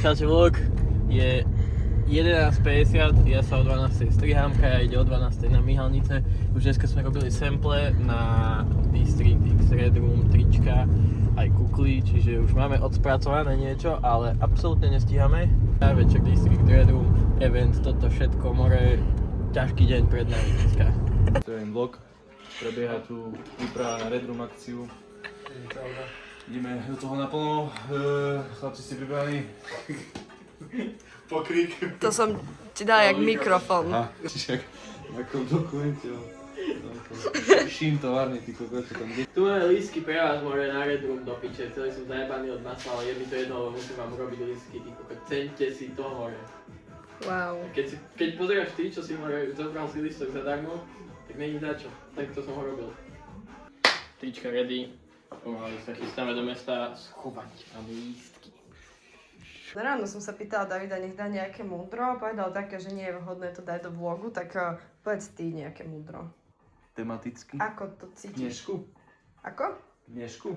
Dneska vlog je 11:50, ja sa o 12:00 strihám, Kaja ide o 12:00 na myhalnice. Už dneska sme robili sample na District X Red Room, trička, aj kukly, čiže už máme odspracované niečo, ale absolútne nestíhame. Večer District Red Room, event, toto všetko, more, ťažký deň pred nami dneska. To je vlog, prebieha tu príprava na Red Room akciu. Ideme do toho naplno, chlapci ste pripravení? Pokrik. To som ti dal jak mikrofón. Aha, však ako v dokumente. Ším továrny, ty kokot, čo tam ide. Tu máme lístky pre vás, more, na Red Room do piče, celý som zajebaný od masla, ale je mi to jedno, lebo musím vám urobiť lístky, ty kokot, ceňte si to, more. Wow. Keď pozeráš ty, čo si more, zobral si lístok zadarmo, tak není za čo, tak to som ho robil. Trička ready, pomaly sa chystáme do mesta schovať tam lístky. Ráno som sa pýtala Davida, nech dá nejaké múdro a povedal také, že nie je vhodné to dať do vlogu, tak povedz ty nejaké múdro. Tematicky. Ako to cítiš? Dnešku. Ako? Dnešku.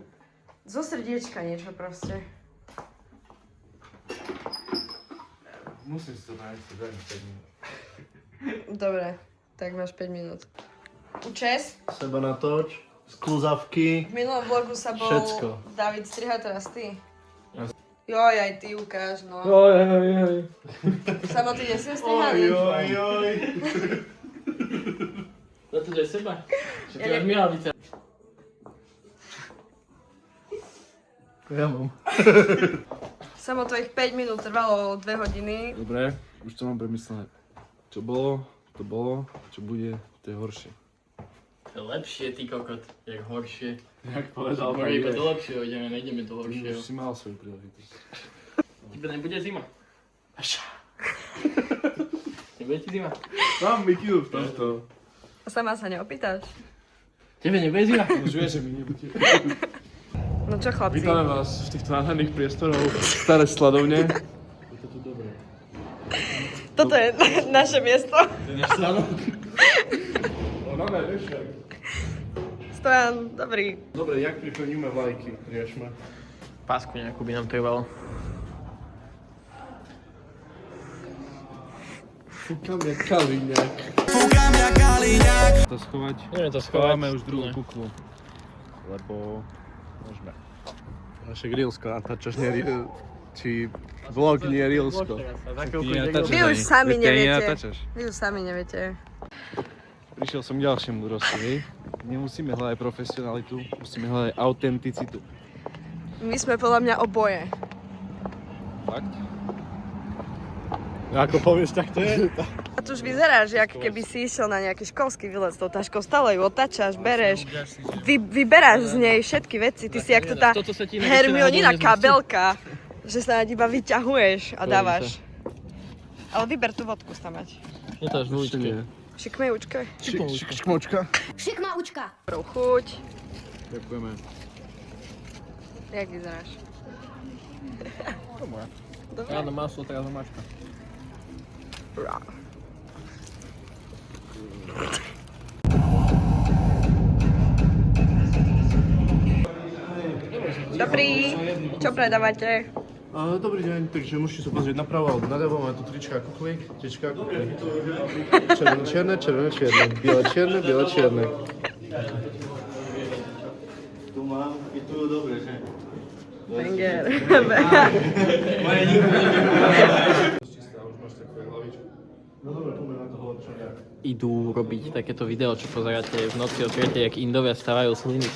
Zo srdiečka niečo proste. Musím si to nájsť, daj mi 5 minút. Dobre, tak máš 5 minút. Učes? Seba natoč, skluzavky. V minulom vlogu sa bol Všetko. David strihať, teraz ty. Joj, aj ty ukáž, no. Oj. Samo ty nesi strihaný? Oj. Za to, že seba? Že ty Ja máš myhalnice. Ja mám. Samo tvojich 5 minút trvalo 2 hodiny. Dobre, už to mám premyslené. Čo bolo, to bolo, čo bude, to je horšie. To je lepšie, ty kokot, jak horšie. Jak povedal More iba do lepšieho ideme, nejdeme do horšieho. Už si mal svoju príležitosť. Tebe nebude zima. Nebude ti zima. Mám mikinu v tomto. Sama sa neopýtaš? Tebe nebude zima. Už vieš, že mi nebude. No čo chlapci? Vítame vás v týchto nádherných priestoroch Staré Sladovne. Je to tu dobré. Toto je naše miesto. To je náš salón. Máme vešak. Stojan, dobrý. Dobre, jak pripevníme vlajky? Riešme. Pásku nejakú by nám trvalo. Fúkam jak Kaliňák. To schovať. Ideme to schovať. Schováme už druhú kuklu. Lebo môžeme. Naše Reelsko natáčaš, nie či vlog, nie Reelsko. Vy už sami neviete. Vy už sami neviete. Prišiel som k ďalšiemu múdrosti, hej. Nemusíme hľadať profesionalitu, musíme hľadať autenticitu. My sme podľa mňa oboje. Fakt? Ako povieš, tak to je? A tu už vyzeráš, jak keby si išiel na nejaký školský výlet s tou taškou. Stále ju otáčaš, bereš, vyberáš z nej všetky veci. Ty si jak to tá Hermionina kabelka, že sa iba vyťahuješ a dávaš. Ale vyber tú vodku stamať. Je to až vúčke. Šikmejúčka. Šikmočka. Šikmaučka. Dobrú chuť. Ďakujeme. Jak vyzeráš? Dobre. Áno, maslo, teraz omáčka. Dobrý, čo predávate? Dobrý deň, takže môžete sa pozrieť napravo alebo naľavo, máme tu trička a kukly, červené, červené, biele, čierne. Tu mám, i tu dobre, že? Banger. No dobre, poďme na toho, čo nejak. Idú robiť takéto video, čo pozeráte v noci o 3, jak Indovia stavajú sliny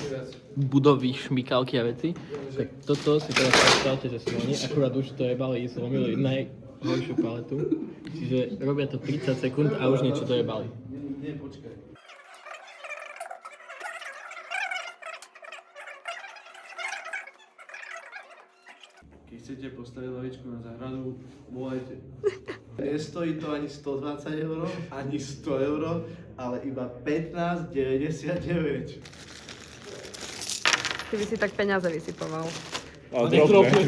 budovy, šmykalky a veci. Tak toto si teraz predstavte, že sú oni, akurát už to jebali, zlomili najhoršiu paletu. Čiže robia to 30 sekúnd a už niečo dojebali. Nie, počkaj. Keď chcete postaviť lavičku na záhradu, volajte. Nestojí to ani 120 €, ani 100 €, ale iba 15,99. Ty by si tak peniaze vysypoval. Ale drobne.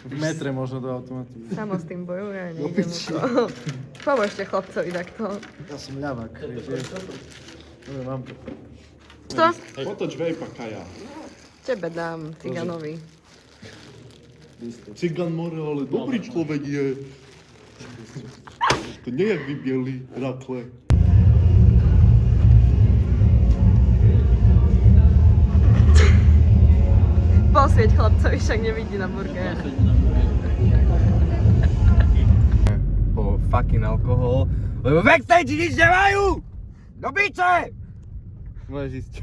V metre možno do automatu. Samo s tým bojuje, nejdem o to. Pomôžte chlapcovi takto. Ja som ľavák, vieš. Dobre, mám to. Co? Potoč vejpa Kaja. Tebe dám, ciganovi. Cigan more, ale dobrý človek je. To nie jak vybieli rakle. Posvieť chlapcovi, však nevidí na burger. Po fucking alkohol, lebo backstage nič nemajú! Do biče! Môžeš ísť.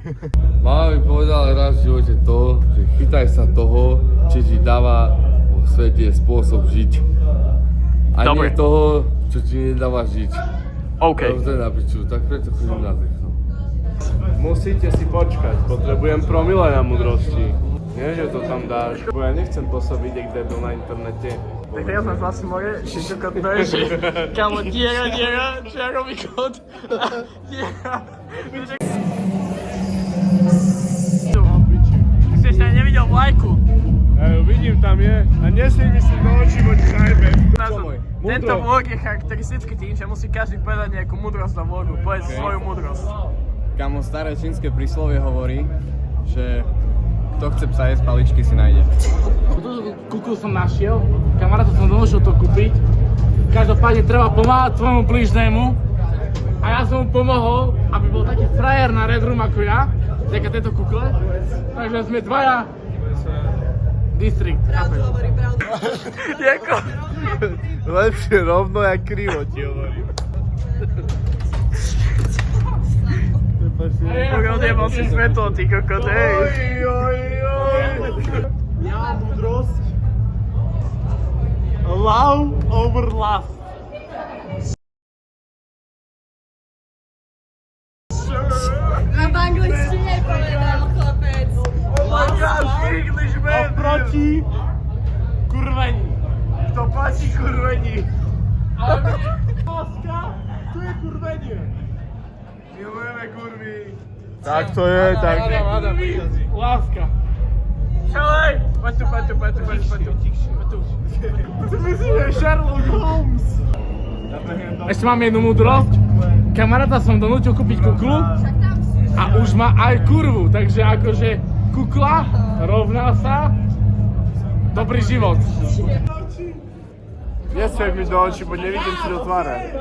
Mama mi povedala raz v živote to, že chytaj sa toho, čo ti dáva vo svete spôsob žiť. A Dobre. nie toho, čo ti nedáva žiť. OK. To je na piču, tak preto chodím na techno. Musíte si počkať, potrebujem promile na múdrosti. Nie, že to tam dáš, bo ja nechcem pôsobiť jak debil na internete. Tak ja som vlastne more, že to kot beží. Kamo, diera, čiarový kot. Diera. Ty si ešte nevidel vlajku. Vidím, tam je. A nesmí mi si do očí voť chajbe. Tento vlog je charakteristický tým, že musí každý povedať nejakú múdrosť na vlogu. Povedz svoju múdrosť. Kamo, staré čínske príslovie hovorí, že kto chce psa jesť, paličky si nájde. Kuklu som našiel, kamaráta som donožil to kúpiť. Každopádne treba pomáhať svojmu blížnemu. A ja som mu pomohol, aby bol taký frajer na Red Room ako ja, vďaka tejto kukle. Takže sme dvaja distrikt, chápeš? Jako? Lepšie rovno, jak krivo ti hovorím. Odjebal si svetlo, ty kokot, hej. Ja mám múdrosť. Love over lust. A v angličtine povedal chlapec. Oproti kurvení. Kto platí kurvení. Ale láska, to je kurvenie. Milujeme kurvy. Tak to je, tak. Láska. Čelej! Poď tu. Ty myslíš, že Sherlock Holmes. Ešte mám jednu múdrosť. Kamaráta som donútil kúpiť kuklu a už má aj kurvu, takže akože kukla rovná sa dobrý život. Nesmieš mi do očí, bo nevidím si do tváre.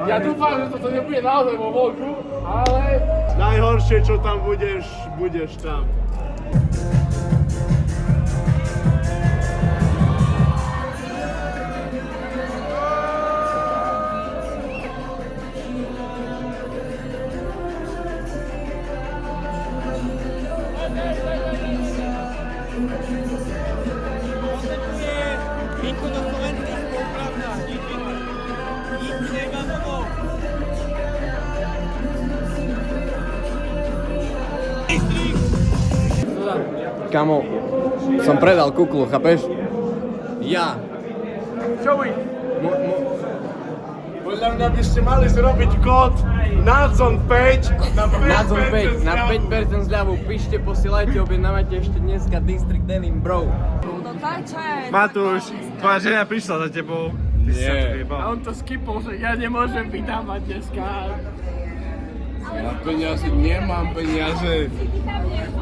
Ja dúfam, že toto nebude naozaj vo voľku, ale... Najhoršie, čo tam budeš tam. Kamo, som predal kuklu, chápeš? Ja. Čo vy? Podľa mňa by ste mali zrobiť kód Nadzon 5 na 5%. Nadzon 5, na 5% zľavu, píšte, posielajte, objednávajte ešte dneska District Denim, bro. Matúš, tvoja žena prišla za tebou. Nie. A on to skipol, že ja nemôžem vydávať dneska. Ja peniaze nemám peniaze.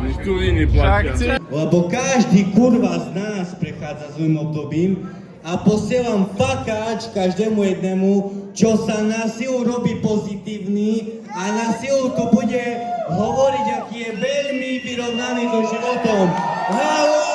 Než tu iní platia. Lebo každý kurva z nás prechádza zlým obdobím a posielam fakáč každému jednému, čo sa na silu robí pozitívny a na silu tu bude hovoriť, aký je veľmi vyrovnaný so životom. Halo!